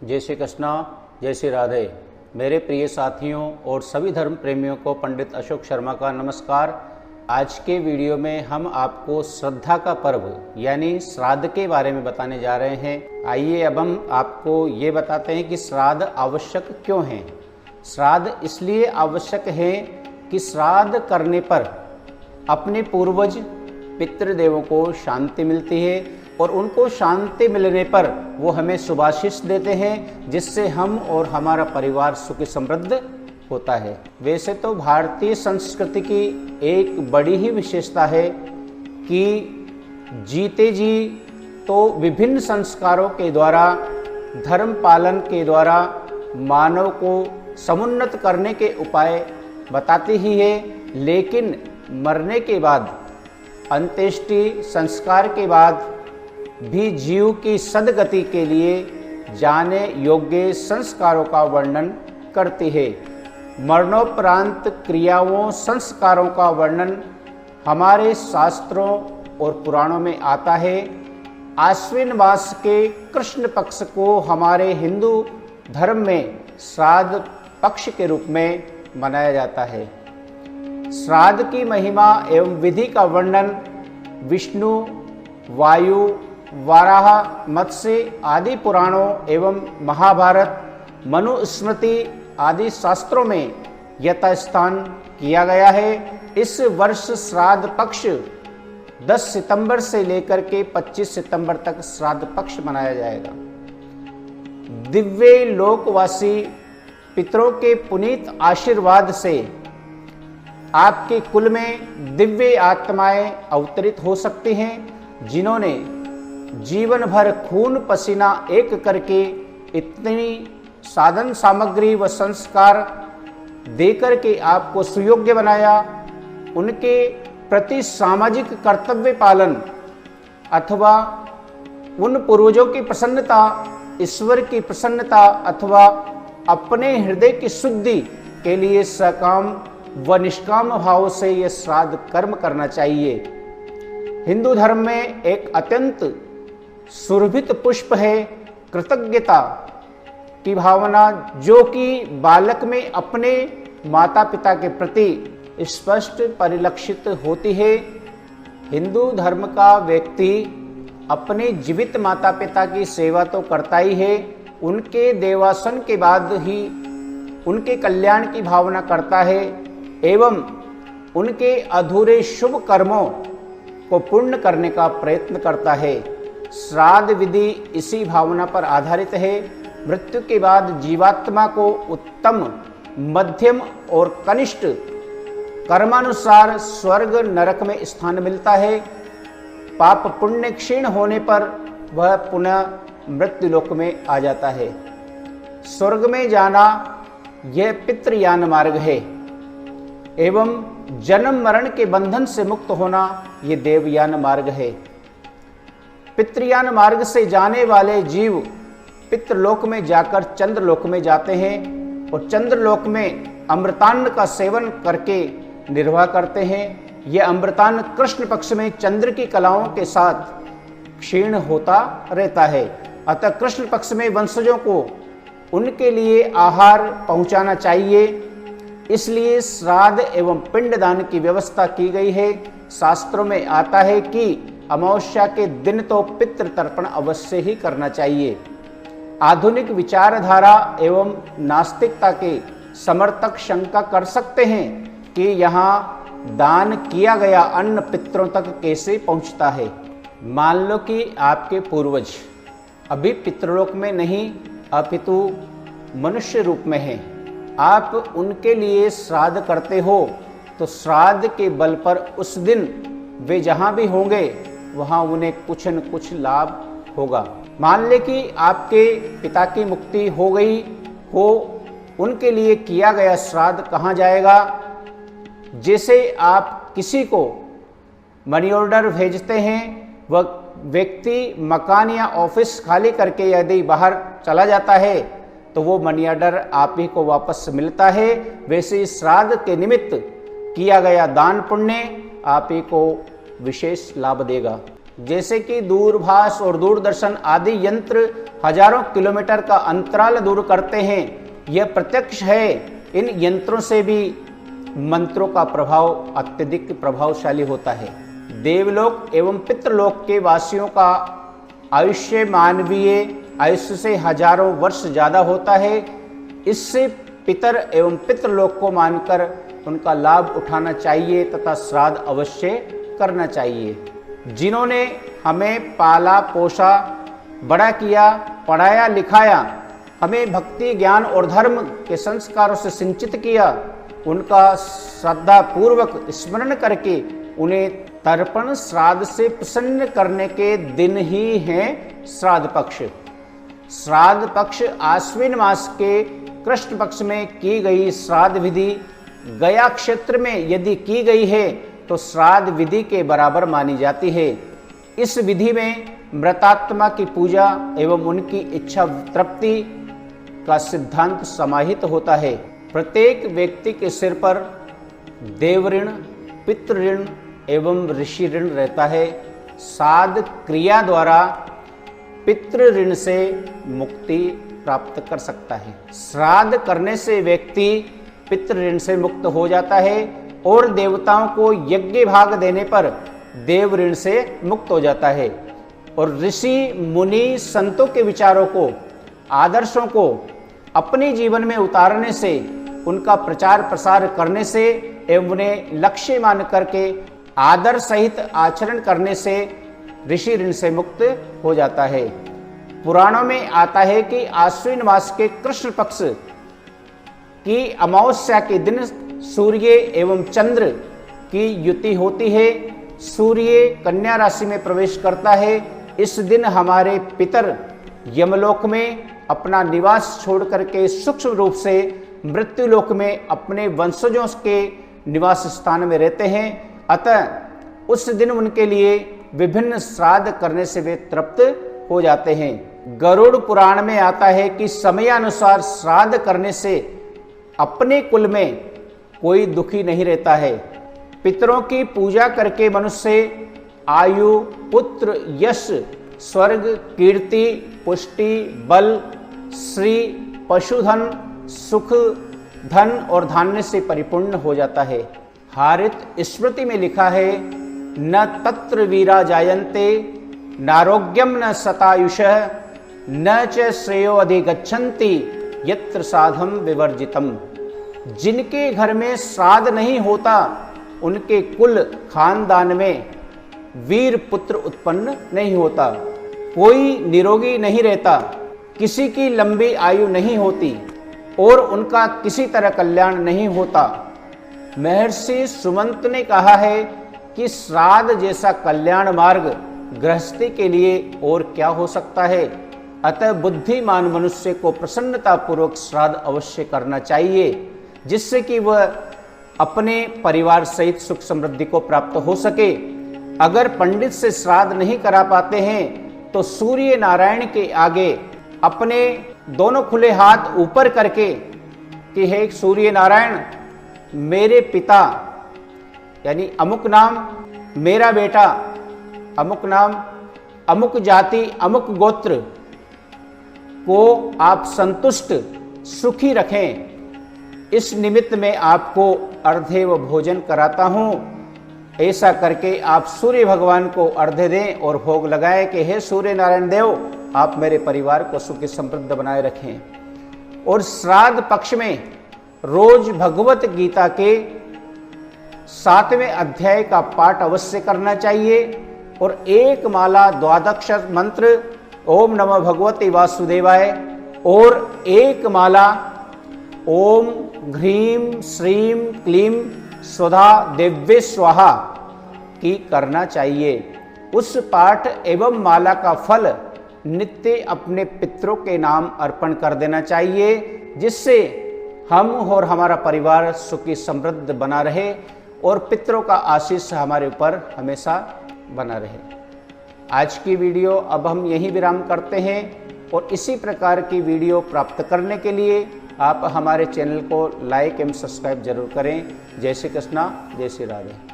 जय श्री कृष्णा, जय श्री राधे। मेरे प्रिय साथियों और सभी धर्म प्रेमियों को पंडित अशोक शर्मा का नमस्कार। आज के वीडियो में हम आपको श्रद्धा का पर्व यानी श्राद्ध के बारे में बताने जा रहे हैं। आइए अब हम आपको ये बताते हैं कि श्राद्ध आवश्यक क्यों हैं। श्राद्ध इसलिए आवश्यक है कि श्राद्ध करने पर अपने पूर्वज पितृदेवों को शांति मिलती है और उनको शांति मिलने पर वो हमें शुभाशीष देते हैं, जिससे हम और हमारा परिवार सुखी समृद्ध होता है। वैसे तो भारतीय संस्कृति की एक बड़ी ही विशेषता है कि जीते जी तो विभिन्न संस्कारों के द्वारा, धर्म पालन के द्वारा मानव को समुन्नत करने के उपाय बताती ही है, लेकिन मरने के बाद, अंत्येष्टि संस्कार के बाद भी जीव की सद्गति के लिए जाने योग्य संस्कारों का वर्णन करती है। मरणोपरांत क्रियाओं, संस्कारों का वर्णन हमारे शास्त्रों और पुराणों में आता है। आश्विन मास के कृष्ण पक्ष को हमारे हिंदू धर्म में श्राद्ध पक्ष के रूप में मनाया जाता है। श्राद्ध की महिमा एवं विधि का वर्णन विष्णु, वायु, वाराह, मत्स्य आदि पुराणों एवं महाभारत, मनुस्मृति आदि शास्त्रों में यथास्थान किया गया है। इस वर्ष श्राद्ध पक्ष 10 सितंबर से लेकर के 25 सितंबर तक श्राद्ध पक्ष मनाया जाएगा। दिव्य लोकवासी पितरों के पुनीत आशीर्वाद से आपके कुल में दिव्य आत्माएं अवतरित हो सकती हैं, जिन्होंने जीवन भर खून पसीना एक करके इतनी साधन सामग्री व संस्कार देकर के आपको सुयोग्य बनाया। उनके प्रति सामाजिक कर्तव्य पालन अथवा उन पूर्वजों की प्रसन्नता, ईश्वर की प्रसन्नता अथवा अपने हृदय की शुद्धि के लिए सकाम व निष्काम भाव से यह श्राद्ध कर्म करना चाहिए। हिंदू धर्म में एक अत्यंत सुरभित पुष्प है कृतज्ञता की भावना, जो कि बालक में अपने माता पिता के प्रति स्पष्ट परिलक्षित होती है। हिंदू धर्म का व्यक्ति अपने जीवित माता पिता की सेवा तो करता ही है, उनके देवासन के बाद ही उनके कल्याण की भावना करता है एवं उनके अधूरे शुभ कर्मों को पूर्ण करने का प्रयत्न करता है। श्राद्ध विधि इसी भावना पर आधारित है। मृत्यु के बाद जीवात्मा को उत्तम, मध्यम और कनिष्ठ कर्मानुसार स्वर्ग नरक में स्थान मिलता है। पाप पुण्य क्षीण होने पर वह पुनः मृत्युलोक में आ जाता है। स्वर्ग में जाना यह पितृयान मार्ग है एवं जन्म मरण के बंधन से मुक्त होना ये देवयान मार्ग है। पितृयान मार्ग से जाने वाले जीव पितृलोक में जाकर चंद्रलोक में जाते हैं और चंद्रलोक में अमृतान्न का सेवन करके निर्वाह करते हैं। यह अमृतान्न कृष्ण पक्ष में चंद्र की कलाओं के साथ क्षीण होता रहता है। अतः कृष्ण पक्ष में वंशजों को उनके लिए आहार पहुंचाना चाहिए, इसलिए श्राद्ध एवं पिंडदान की व्यवस्था की गई है। शास्त्रों में आता है कि अमावस्या के दिन तो पितृ तर्पण अवश्य ही करना चाहिए। आधुनिक विचारधारा एवं नास्तिकता के समर्थक शंका कर सकते हैं कि यहाँ दान किया गया अन्न पितरों तक कैसे पहुँचता है। मान लो कि आपके पूर्वज अभी पितृलोक में नहीं अपितु मनुष्य रूप में हैं, आप उनके लिए श्राद्ध करते हो तो श्राद्ध के बल पर उस दिन वे जहाँ भी होंगे वहाँ उन्हें कुछ न कुछ लाभ होगा। मान ले कि आपके पिता की मुक्ति हो गई हो, उनके लिए किया गया श्राद्ध कहाँ जाएगा। जैसे आप किसी को मनी ऑर्डर भेजते हैं, वह व्यक्ति मकान या ऑफिस खाली करके यदि बाहर चला जाता है तो वो मनी ऑर्डर आप ही को वापस मिलता है। वैसे श्राद्ध के निमित्त किया गया दान पुण्य आप ही को विशेष लाभ देगा। जैसे कि दूरभाष और दूरदर्शन आदि यंत्र हजारों किलोमीटर का अंतराल दूर करते हैं, यह प्रत्यक्ष है। इन यंत्रों से भी मंत्रों का प्रभाव अत्यधिक प्रभावशाली होता है। देवलोक एवं पितृलोक के वासियों का आयुष्य मानवीय आयुष्य से हजारों वर्ष ज्यादा होता है। इससे पितर एवं पितृलोक को मानकर उनका लाभ उठाना चाहिए तथा श्राद्ध अवश्य करना चाहिए। जिन्होंने हमें पाला पोसा, बड़ा किया, पढ़ाया लिखाया, हमें भक्ति ज्ञान और धर्म के संस्कारों से सिंचित किया, उनका श्रद्धा पूर्वक स्मरण करके उन्हें तर्पण श्राद्ध से प्रसन्न करने के दिन ही हैं श्राद्ध पक्ष। श्राद्ध पक्ष आश्विन मास के कृष्ण पक्ष में की गई श्राद्ध विधि गया क्षेत्र में यदि की गई है तो श्राद्ध विधि के बराबर मानी जाती है। इस विधि में मृतात्मा की पूजा एवं उनकी इच्छा तृप्ति का सिद्धांत समाहित होता है। प्रत्येक व्यक्ति के सिर पर देव ऋण, पितृ ऋण एवं ऋषि ऋण रहता है। श्राद्ध क्रिया द्वारा पितृ ऋण से मुक्ति प्राप्त कर सकता है। श्राद्ध करने से व्यक्ति पितृ ऋण से मुक्त हो जाता है और देवताओं को यज्ञ भाग देने पर देव ऋण से मुक्त हो जाता है। और ऋषि मुनि संतों के विचारों को, आदर्शों को अपने जीवन में उतारने से, उनका प्रचार प्रसार करने से एवं उन्हें लक्ष्य मान करके आदर सहित आचरण करने से ऋषि ऋण से मुक्त हो जाता है। पुराणों में आता है कि आश्विन मास के कृष्ण पक्ष की अमावस्या के दिन सूर्य एवं चंद्र की युति होती है। सूर्य कन्या राशि में प्रवेश करता है। इस दिन हमारे पितर यमलोक में अपना निवास छोड़ करके सूक्ष्म रूप से मृत्युलोक में अपने वंशजों के निवास स्थान में रहते हैं। अतः उस दिन उनके लिए विभिन्न श्राद्ध करने से वे तृप्त हो जाते हैं। गरुड़ पुराण में आता है कि समयानुसार श्राद्ध करने से अपने कुल में कोई दुखी नहीं रहता है। पितरों की पूजा करके मनुष्य आयु, पुत्र, यश, स्वर्ग, कीर्ति, पुष्टि, बल, श्री, पशुधन, सुख, धन और धान्य से परिपूर्ण हो जाता है। हारित स्मृति में लिखा है, न तत्र वीरा जायन्ते, नारोग्यम न शतायुषः, न च श्रेयो अधिगच्छन्ति यत्र साधम विवर्जितम। जिनके घर में श्राद्ध नहीं होता उनके कुल खानदान में वीर पुत्र उत्पन्न नहीं होता, कोई निरोगी नहीं रहता, किसी की लंबी आयु नहीं होती और उनका किसी तरह कल्याण नहीं होता। महर्षि सुमंत ने कहा है कि श्राद्ध जैसा कल्याण मार्ग गृहस्थी के लिए और क्या हो सकता है। अतः बुद्धिमान मनुष्य को प्रसन्नता पूर्वक श्राद्ध अवश्य करना चाहिए, जिससे कि वह अपने परिवार सहित सुख समृद्धि को प्राप्त हो सके। अगर पंडित से श्राद्ध नहीं करा पाते हैं तो सूर्य नारायण के आगे अपने दोनों खुले हाथ ऊपर करके कि हे सूर्य नारायण, मेरे पिता यानी अमुक नाम, मेरा बेटा अमुक नाम, अमुक जाति, अमुक गोत्र को आप संतुष्ट सुखी रखें। इस निमित्त में आपको अर्धेव भोजन कराता हूं। ऐसा करके आप सूर्य भगवान को अर्घ्य दें और भोग लगाएं कि हे सूर्य नारायण देव, आप मेरे परिवार को सुखी समृद्ध बनाए रखें। और श्राद्ध पक्ष में रोज भगवत गीता के 7वें अध्याय का पाठ अवश्य करना चाहिए और एक माला द्वादशाक्षर मंत्र ओम नमः भगवते वासुदेवाय और एक माला ओम घ्रीम श्रीम क्लीम स्वधा दिव्य स्वाहा की करना चाहिए। उस पाठ एवं माला का फल नित्य अपने पितरों के नाम अर्पण कर देना चाहिए, जिससे हम और हमारा परिवार सुखी समृद्ध बना रहे और पितरों का आशीष हमारे ऊपर हमेशा बना रहे। आज की वीडियो अब हम यहीं विराम करते हैं और इसी प्रकार की वीडियो प्राप्त करने के लिए आप हमारे चैनल को लाइक एवं सब्सक्राइब जरूर करें। जय श्री कृष्णा, जय श्री राधे।